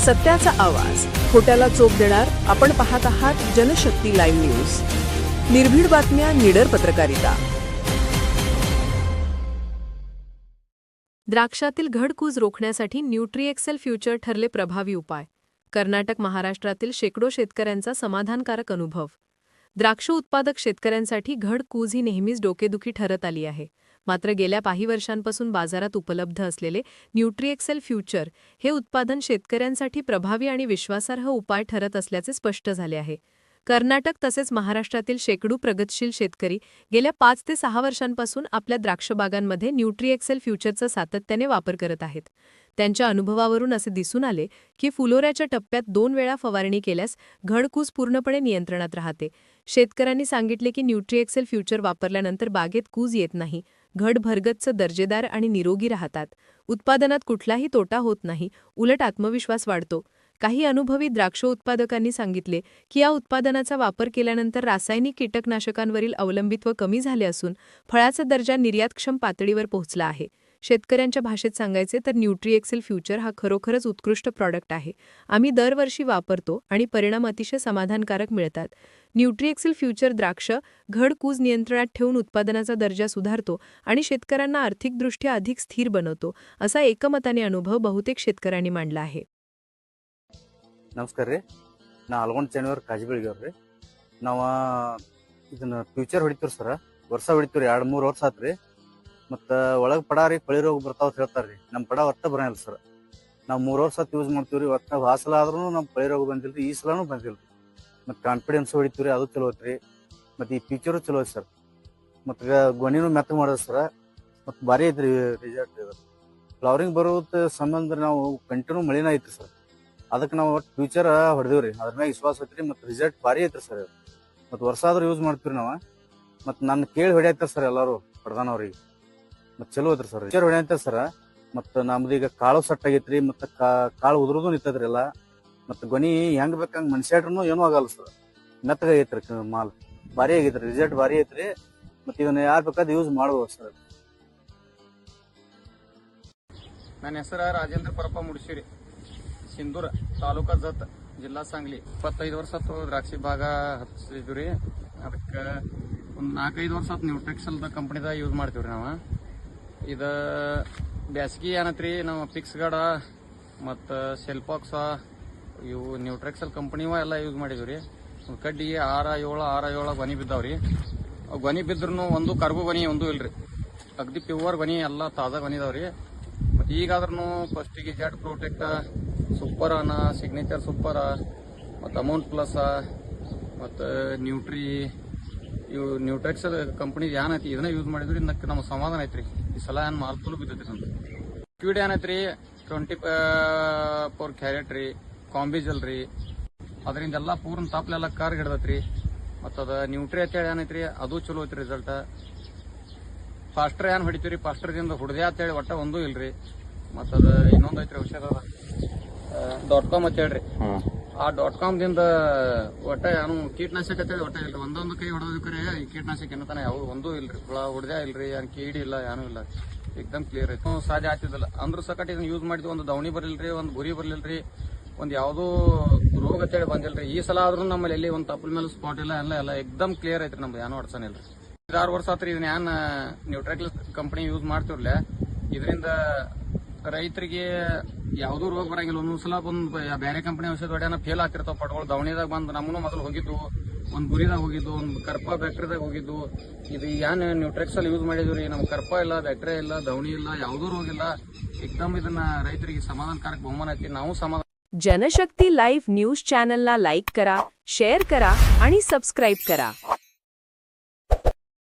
सत्याचा आवाज, खोट्याला चोप देणार. आपण पाहत आहात जनशक्ती लाईव्ह न्यूज. निर्भीड बातम्या, निडर पत्रकारिता. द्राक्षातील घडकूज रोखण्यासाठी न्यूट्रीएक्सेल फ्युचर ठरले प्रभावी उपाय. कर्नाटक महाराष्ट्रातील शेकडो शेतकऱ्यांचा समाधानकारक अनुभव. द्राक्ष उत्पादक शेतकऱ्यांसाठी घडकूज ही नेहमीच डोकेदुखी ठरत आली आहे. मात्र गेल्या काही वर्षांपासून बाजारात उपलब्ध असलेले न्यूट्रीएक्सेल फ्युचर हे उत्पादन शेतकऱ्यांसाठी प्रभावी आणि विश्वासार्ह उपाय ठरत असल्याचे स्पष्ट झाले आहे. कर्नाटक तसेच महाराष्ट्रातील शेकडो प्रगतशील शेतकरी गेल्या 5 ते 6 वर्षांपासून आपल्या द्राक्ष बागांमध्ये न्यूट्रीएक्सेल फ्युचरचा सातत्याने वापर करत आहेत. त्यांच्या अनुभवावरून असे दिसून आले की फुलोऱ्याच्या टप्प्यात 2 वेळा फवारणी केल्यास घडकूज पूर्णपणे नियंत्रणात राहते. शेतकऱ्यांनी सांगितले की न्यूट्रीएक्सेल फ्युचर वापरल्यानंतर बागेत कूज येत नाही, घड भरगच्च दर्जेदार आणि निरोगी राहतात. उत्पादनात कुठलाही तोटा होत नाही, उलट आत्मविश्वास वाढतो. काही अनुभवी द्राक्ष उत्पादकांनी सांगितले की या उत्पादनाचा वापर केल्यानंतर रासायनिक कीटकनाशकांवरील अवलंबित्व कमी झाले असून फळाचा दर्जा निर्यातक्षम पातळीवर पोहोचला आहे. शेतकऱ्यांच्या भाषेत सांगायचे तर न्यूट्रीएक्सेल फ्युचर हा खरोखरच उत्कृष्ट प्रॉडक्ट आहे. आम्ही दरवर्षी वापरतो आणि परिणाम अतिशय समाधानकारक मिळतात. न्यूट्रीएक्सेल फ्युचर द्राक्ष घडकूज नियंत्रणात ठेवून उत्पादनाचा दर्जा सुधारतो आणि शेतकऱ्यांना आर्थिकदृष्ट्या अधिक स्थिर बनवतो, असा एकमताने अनुभव बहुतेक शेतकऱ्यांनी मांडला आहे. ನಮಸ್ಕಾರ ರೀ. ನಾ ಅಲ್ಗೊಂಡ್ ಚನ್ನವ್ರ ಕಾಜಿಬೆಳಿಗವ್ರಿ. ನಾವು ಇದನ್ನ ಫ್ಯೂಚರ್ ಹೊಡಿತೀವಿ ಸರ್. ವರ್ಷ ಹೊಡಿತೀವಿ, 2-3 ವರ್ಷ ಆತ್ರಿ. ಮತ್ತು ಒಳಗೆ ಪಡ ರೀ ಕಳಿ ರೋಗ ಬರ್ತಾವ ಅಂತ ಹೇಳ್ತಾರೆ ರೀ. ನಮ್ಮ ಪಡ ಒಟ್ಟ ಬರಂಗಿಲ್ಲ ಸರ್. ನಾವು 3 ವರ್ಷ ಯೂಸ್ ಮಾಡ್ತೀವಿ ರೀ. ಒಟ್ಟು ವಾಸಲ ಆದ್ರೂ ನಮ್ಮ ಕಳಿ ರೋಗ ಬಂದಿಲ್ಲ ರೀ. ಈ ಸಲನೂ ಬಂದಿಲ್ಲ ರೀ. ಮತ್ತು ಕಾನ್ಫಿಡೆನ್ಸ್ ಹೊಡಿತೀವಿ ರೀ, ಅದು ಚಲೋ ಐತ್ರಿ. ಮತ್ತು ಈ ಫ್ಯೂಚರು ಚಲೋ ಐತೆ ಸರ್. ಮತ್ತು ಗೊನಿನೂ ಮೆತ್ತಗೆ ಮಾಡೋದು ಸರ್. ಮತ್ತು ಭಾರಿ ಐತ್ರಿ ರಿಸಲ್ಟ್. ಇದು ಫ್ಲವರಿಂಗ್ ಬರೋದು ಸಂಬಂಧ ನಾವು ಕಂಟಿನ್ಯೂ ಮಳಿನ ಐತ್ರಿ ಸರ್. ಅದಕ್ಕೆ ನಾವು ಒಟ್ಟು ಫ್ಯೂಚರ್ ಹೊಡೆದೇವ್ರಿ. ಅದ್ರ ಮ್ಯಾಗ ವಿಶ್ವಾಸ ಐತ್ರಿ. ಮತ್ತು ರಿಸಲ್ಟ್ ಭಾರಿ ಐತ್ರಿ ಸರ್. ಮತ್ತು ವರ್ಷ ಆದ್ರೂ ಯೂಸ್ ಮಾಡ್ತೀವಿ ನಾವು. ಮತ್ತು ನನ್ನ ಕೇಳಿ ಹೊಡ್ಯಾಯ್ತಾರ ಸರ್ ಎಲ್ಲರೂ ಹೊಡೆದಾನವ್ರಿಗೆ. ಮತ್ತು ಚಲೋ ಐತ್ರಿ ಸರ್. Future ಹೊಡ್ಯಾಯ್ತಾರ sir. ಮತ್ತು ನಮ್ದು ಈಗ ಕಾಳು ಸೆಟ್ ಆಗೈತ್ರಿ. ಮತ್ತು ಕಾಳು ಉದುರೋದು ನಿಂತದ್ರಿ ಎಲ್ಲ. ಮತ್ತು ಗೊನಿ ಹೆಂಗ್ ಬೇಕಂಗ್ ಮನುಷ್ಯಟ್ರು ಏನೂ ಆಗಲ್ಲ ಸರ್. ಮೆತ್ತಗೈತ್ರಿ ಮಾಲ್. ಭಾರಿ ಆಗೈತ್ರಿ, ರಿಸಲ್ಟ್ ಭಾರಿ ಐತ್ರಿ. ಮತ್ತು ಇದನ್ನ ಯಾರು ಬೇಕಾದ್ರೆ ಯೂಸ್ ಮಾಡ್ಬೋದು ಸರ್. ನನ್ನ ಹೆಸರು ರಾಜೇಂದ್ರ ಪರಪ್ಪ ಮುಡ್ಸಿರಿ, ಸಿಂಧೂರ ತಾಲೂಕಾ ಜತ್, ಜಿಲ್ಲಾ सांगली. 25 ವರ್ಷ ದ್ರಾಕ್ಷಿ ಬಾಗ ಹಚ್ಚಿದ್ವಿ ರೀ. ಅದಕ್ಕೆ ಒಂದು 4-5 ವರ್ಷ ನ್ಯೂಟ್ರಿಕ್ಸಲ್ ಕಂಪ್ನಿದಾಗ ಯೂಸ್ ಮಾಡ್ತೀವಿ ರೀ ನಾವು. ಇದು ಬ್ಯಾಸ್ಗಿ ಏನತ್ರಿ, ನಾವು ಪಿಕ್ಸ್ ಗಾರ್ಡ ಮತ್ತು ಸೆಲ್ಪಾಕ್ಸ ಇವು ನ್ಯೂಟ್ರಿಕ್ಸಲ್ ಕಂಪ್ನಿವ ಎಲ್ಲ ಯೂಸ್ ಮಾಡಿದ್ವಿ ರೀ. ಕಡ್ಡಿಗೆ 6-7 ಗೊನಿ ಬಿದ್ದಾವ್ರಿ. ಗೊನಿ ಬಿದ್ರೂ ಒಂದು ಕರ್ಗು ಗೊನಿ ಒಂದು ಇಲ್ರಿ. ಅಗ್ದಿ ಪ್ಯೂರ್ ಗೊನಿ ಎಲ್ಲ ತಾಜಾ ಗೊನಿ ಇದಾವ್ರಿ. ಮತ್ತು ಈಗಾದ್ರೂ ಫಸ್ಟಿಗೆ ಜೆಟ್ ಪ್ರೊಟೆಕ್ಟ, ಸೂಪರ್ ಅನ, ಸಿಗ್ನೇಚರ್ ಸೂಪರ, ಮತ್ತು ಅಮೌಂಟ್ ಪ್ಲಸ್, ಮತ್ತು ನ್ಯೂಟ್ರಿ, ಇವು ನ್ಯೂಟ್ರಿಕ್ಸಲ್ ಕಂಪ್ನಿ ಏನೈತಿ ಇದನ್ನ ಯೂಸ್ ಮಾಡಿದ್ರಿ. ಇದಕ್ಕೆ ನಮ್ಗೆ ಸಮಾಧಾನ ಐತ್ರಿ. ಈ ಸಲ ಏನು ಮಾಲ್ಫುಲ್ ಬಿದ್ದೈತ್ರಿ ನಮ್ದು. ಲಿಕ್ವಿಡ್ ಏನೈತ್ರಿ 24 ಕ್ಯಾರೆಟ್ ರೀ, ಕಾಂಬಿಜಲ್ ರೀ. ಅದರಿಂದೆಲ್ಲ ಪೂರ್ಣ ತಾಪ್ಲೆಲ್ಲ ಕಾರ್ ಹಿಡ್ದತ್ರಿ. ಮತ್ತು ಅದು ನ್ಯೂಟ್ರಿ ಅಂತೇಳಿ ಏನೈತ್ರಿ ಅದು ಚಲೋ ಐತ್ರಿ ರಿಸಲ್ಟ್. ಫಾಸ್ಟರ್ ಏನು ಹೊಡಿತೀವಿ ರೀ, ಫಾಸ್ಟರ್ದಿಂದ ಹುಡ್ದೆ ಅಂತೇಳಿ ಒಟ್ಟ ಒಂದೂ ಇಲ್ರಿ. ಮತ್ತು ಅದು ಇನ್ನೊಂದು ಐತ್ರಿ ಔಷಧ .com ಅಂತ ಹೇಳ್ರಿ. ಆ .com ದಿಂದ ಒಟ್ಟ ಏನು ಕೀಟನಾಶಕ ಅಂತೇಳಿ ಒಟ್ಟ ಇಲ್ರಿ. ಒಂದೊಂದು ಕೈ ಹೊಡೆದಕ್ರೆ ಈ ಕೀಟನಾಶಕ ಏನತಾನೆ ಯಾವ ಒಂದೂ ಇಲ್ರಿ. ಹುಳ ಹುಡ್ದೆ ಇಲ್ರಿ, ಏನು ಕೀಡಿ ಇಲ್ಲ, ಏನೂ ಇಲ್ಲ. ಏಕ್ದಮ್ ಕ್ಲಿಯರ್ ಐತಿ. ಸಾಧ್ಯ ಆಗ್ತಿದ್ದಲ್ಲ ಅಂದ್ರ ಸಕಟ್ ಇದನ್ನ ಯೂಸ್ ಮಾಡಿದ್ವಿ. ಒಂದು ದವಣಿ ಬರ್ಲಿಲ್ರಿ, ಒಂದು ಗುರಿ ಬರ್ಲಿಲ್ರಿ, ಒಂದು ಯಾವುದೂ ರೋಗ ಅಂತೇಳಿ ಬಂದಿಲ್ರಿ. ಈ ಸಲ ಆದ್ರೂ ನಮ್ಮಲ್ಲಿ ಎಲ್ಲಿ ಒಂದು ತಪ್ಪಲ ಮೇಲೆ ಸ್ಪಾಟ್ ಇಲ್ಲ, ಎಲ್ಲ ಏಕ್ದಮ್ ಕ್ಲಿಯರ್ ಐತ್ರಿ. ನಮ್ದು ಏನೂ ಅಡ್ಸನ್ ಇಲ್ರಿ. 6 ವರ್ಷ ಆತ್ರಿ ಇದನ್ನ ಏನು ನ್ಯೂಟ್ರಿಕ್ಸಲ್ ಕಂಪ್ನಿ ಯೂಸ್ ಮಾಡ್ತಿರ್ಲೆ. ಇದರಿಂದ ರೈತರಿಗೆ ಯಾವುದೂ ರೋಗ ಬರಂಗಿಲ್ಲ. ಒಂದೊಂದ್ಸಲ ಒಂದು ಬೇರೆ ಕಂಪನಿ ಔಷಧ ಹೊಡ್ಯಾನ ಫೇಲ್ ಆಗ್ತಿರ್ತಾವ ಪಟ್ಗಳು. ದವಣಿದಾಗ ಬಂದು ನಮ್ಮನ್ನು ಮೊದಲು ಹೋಗಿದ್ದು, ಒಂದು ಗುರಿದಾಗ ಹೋಗಿದ್ದು, ಒಂದು ಕರ್ಪ ಬ್ಯಾಕ್ಟ್ರಿದಾಗ ಹೋಗಿದ್ದು. ಇದು ಏನು ನ್ಯೂಟ್ರಿಕ್ಸಲ್ ಯೂಸ್ ಮಾಡಿದ್ವಿ ರೀ, ನಮ್ಗೆ ಕರ್ಪ ಇಲ್ಲ, ಬ್ಯಾಕ್ಟ್ರಿಯಾ ಇಲ್ಲ, ದವಣಿ ಇಲ್ಲ, ಯಾವುದೂ ರೋಗ ಇಲ್ಲ. एकदम ಇದನ್ನ ರೈತರಿಗೆ ಸಮಾಧಾನकारक ಬಹುಮಾನ ಐತಿ. ನಾವು ಸಮಾಧಾನ. जनशक्ती लाईव्ह न्यूज चॅनलला लाईक करा, शेअर करा आणि सबस्क्राईब करा.